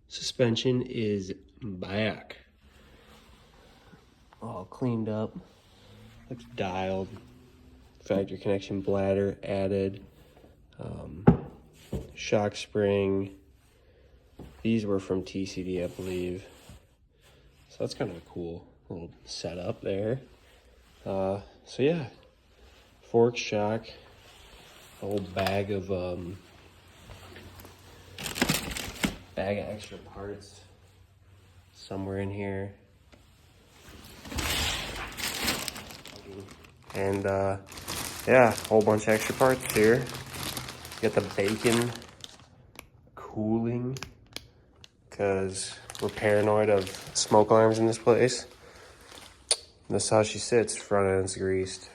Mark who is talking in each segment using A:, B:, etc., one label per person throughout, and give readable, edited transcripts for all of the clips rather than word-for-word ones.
A: Suspension is back. All cleaned up. Looks dialed. Factory connection bladder added. Shock spring. These were from TCD, I believe. So that's kind of a cool little setup there. So yeah, fork, shock, a whole bag of extra parts somewhere in here. And yeah, a whole bunch of extra parts here. Got the bacon cooling because we're paranoid of smoke alarms in this place. This is how she sits. Front end's greased,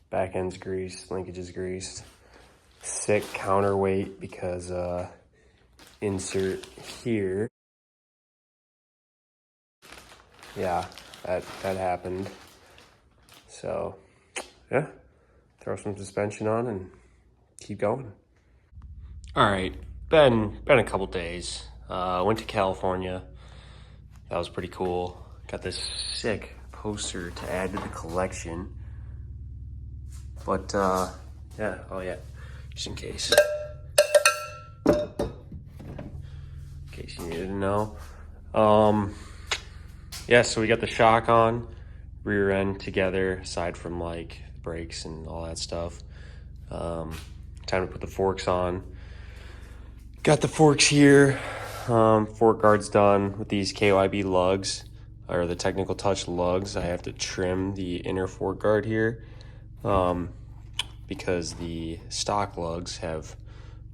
A: back end's greased, linkage is greased. Sick counterweight because insert here. Yeah, that happened. So yeah, throw some suspension on and keep going. All right, been a couple days. Went to California. That was pretty cool. Got this sick poster to add to the collection. But yeah, oh yeah, just in case you needed to know. Yeah, so we got the shock on, rear end together, aside from like brakes and all that stuff. Time to put the forks on. Got the forks here. Fork guards done with these KYB lugs, or the technical touch lugs. I have to trim the inner fork guard here because the stock lugs have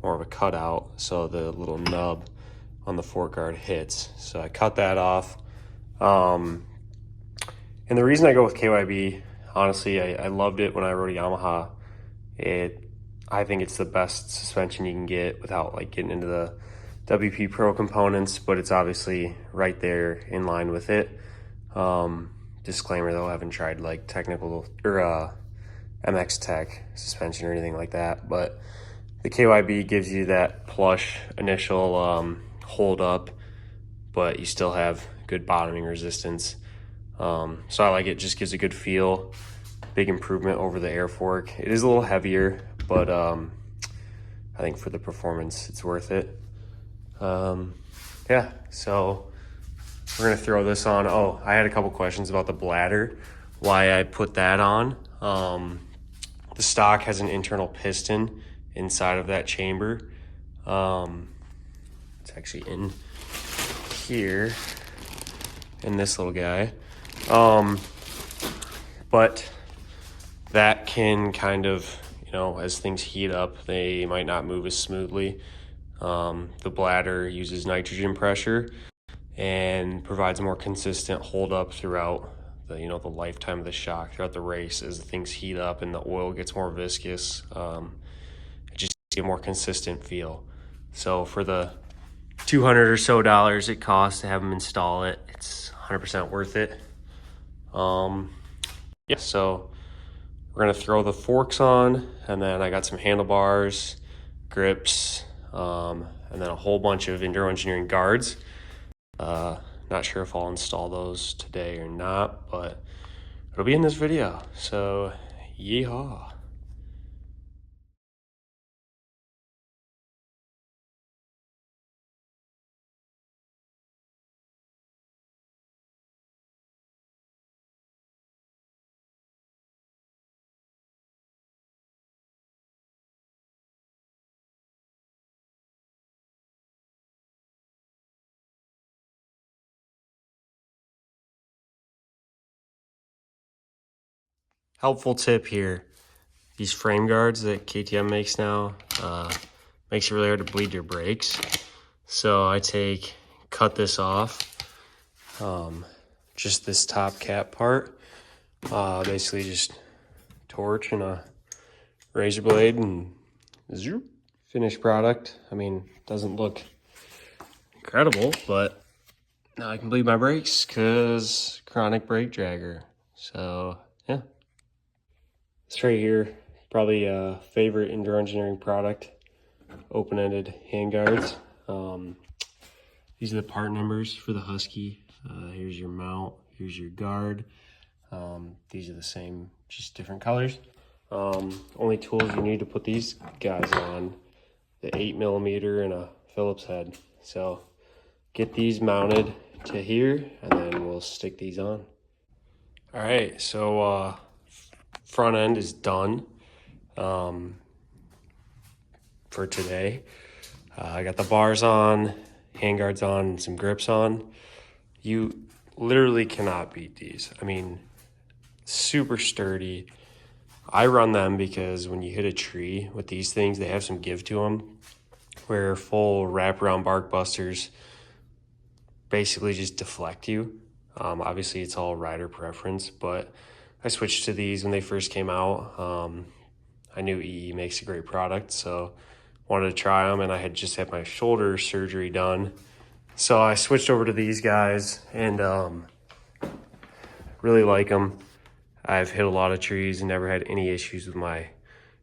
A: more of a cutout, so the little nub on the fork guard hits. So I cut that off. And the reason I go with KYB, honestly, I loved it when I rode a Yamaha. I think it's the best suspension you can get without like getting into the WP Pro components, but it's obviously right there in line with it. Disclaimer though, I haven't tried like technical or MX Tech suspension or anything like that, but the KYB gives you that plush initial hold up, but you still have good bottoming resistance. So I like it, just gives a good feel. Big improvement over the air fork. It is a little heavier, but I think for the performance, it's worth it. Yeah, so we're gonna throw this on. Oh, I had a couple questions about the bladder, why I put that on. The stock has an internal piston inside of that chamber. It's actually in here, in this little guy. But that can kind of, you know, as things heat up, they might not move as smoothly. The bladder uses nitrogen pressure and provides a more consistent hold up throughout the, you know, the lifetime of the shock, throughout the race. As things heat up and the oil gets more viscous, it just gives you a more consistent feel. So for the $200 or so it costs to have them install it, it's 100% worth it. Yeah, so we're gonna throw the forks on, and then I got some handlebars, grips, and then a whole bunch of Enduro Engineering guards. Not sure if I'll install those today or not, but it'll be in this video. So, yeehaw. Helpful tip here. These frame guards that KTM makes now, makes it really hard to bleed your brakes. So I cut this off, just this top cap part, basically just torch and a razor blade and zoop, finished product. I mean, doesn't look incredible, but now I can bleed my brakes because chronic brake dragger. So yeah, this right here, probably a favorite Enduro Engineering product, open-ended handguards. These are the part numbers for the Husky. Here's your mount, here's your guard. These are the same, just different colors. Only tools you need to put these guys on, the 8mm and a Phillips head. So get these mounted to here and then we'll stick these on. All right, so front end is done for today. I got the bars on, handguards on, some grips on. You literally cannot beat these. I mean, super sturdy. I run them because when you hit a tree with these things, they have some give to them, where full wraparound bark busters basically just deflect you. Obviously, it's all rider preference, but I switched to these when they first came out. I knew EE makes a great product, so wanted to try them, and I had just had my shoulder surgery done. So I switched over to these guys and really like them. I've hit a lot of trees and never had any issues with my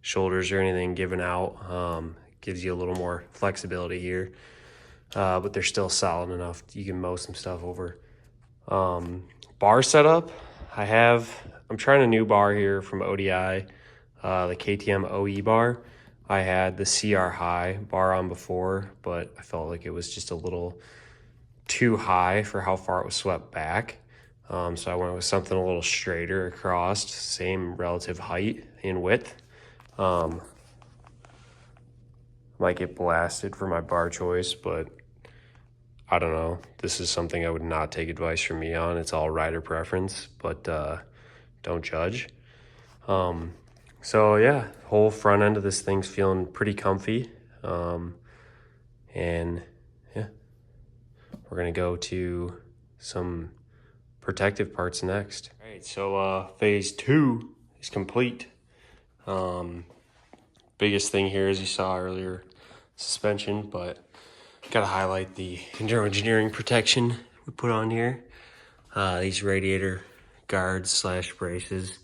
A: shoulders or anything giving out. Gives you a little more flexibility here, but they're still solid enough. You can mow some stuff over. Bar setup, I'm trying a new bar here from ODI, the KTM OE bar. I had the CR High bar on before, but I felt like it was just a little too high for how far it was swept back. So I went with something a little straighter across, same relative height and width. Might get blasted for my bar choice, but I don't know. This is something I would not take advice from me on. It's all rider preference, but don't judge. So yeah, whole front end of this thing's feeling pretty comfy. And yeah, we're gonna go to some protective parts next. All right, so phase 2 is complete. Biggest thing here, as you saw earlier, suspension, but gotta highlight the Enduro Engineering protection we put on here. These radiator guards slash braces.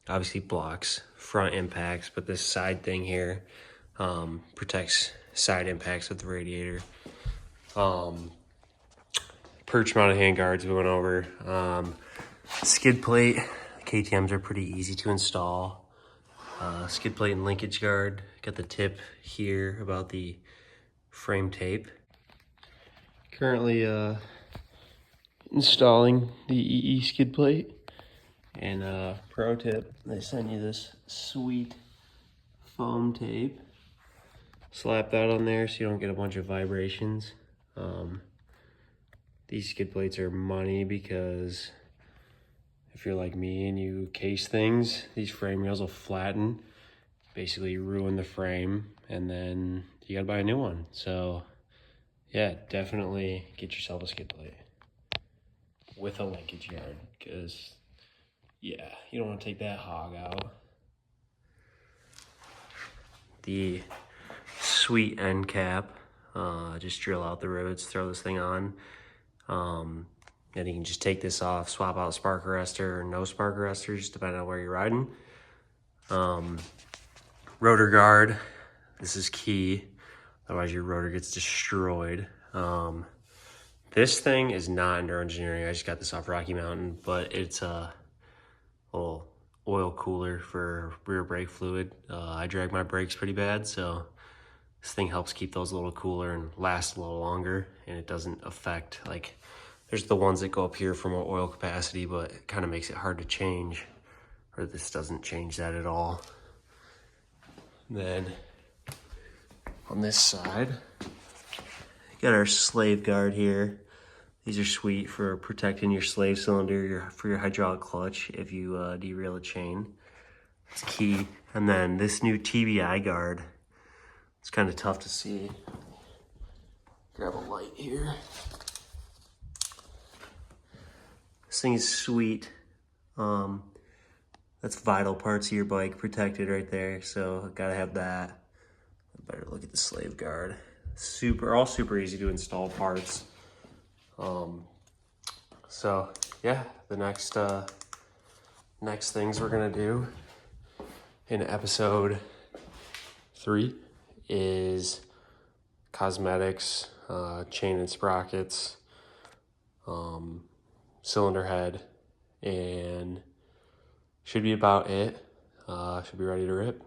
A: Obviously blocks front impacts, but this side thing here protects side impacts with the radiator. Perch mounted hand guards we went over. Skid plate, KTMs are pretty easy to install. Skid plate and linkage guard. Got the tip here about the frame tape. Currently installing the EE skid plate. And pro tip, they send you this sweet foam tape. Slap that on there so you don't get a bunch of vibrations. These skid plates are money because if you're like me and you case things, these frame rails will flatten, basically ruin the frame, and then you gotta buy a new one. So yeah, definitely get yourself a skid plate with a linkage guard, because yeah, you don't want to take that hog out. The sweet end cap, just drill out the rivets, throw this thing on. And you can just take this off, swap out spark arrestor or no spark arrestor, just depending on where you're riding. Rotor guard, this is key, otherwise your rotor gets destroyed. This thing is not Enduro Engineering. I just got this off Rocky Mountain, but it's a little oil cooler for rear brake fluid. I drag my brakes pretty bad, so this thing helps keep those a little cooler and last a little longer, and it doesn't affect, like, there's the ones that go up here for more oil capacity, but it kind of makes it hard to change, or this doesn't change that at all. Then on this side, got our slave guard here. These are sweet for protecting your slave cylinder, for your hydraulic clutch if you derail a chain. It's key. And then this new TBI guard, it's kind of tough to see. Grab a light here. This thing is sweet. That's vital parts of your bike protected right there, so gotta have that. Better look at the slave guard. All super easy to install parts. So yeah, the next things we're gonna do in episode 3 is cosmetics, chain and sprockets, cylinder head, and should be about it. Should be ready to rip.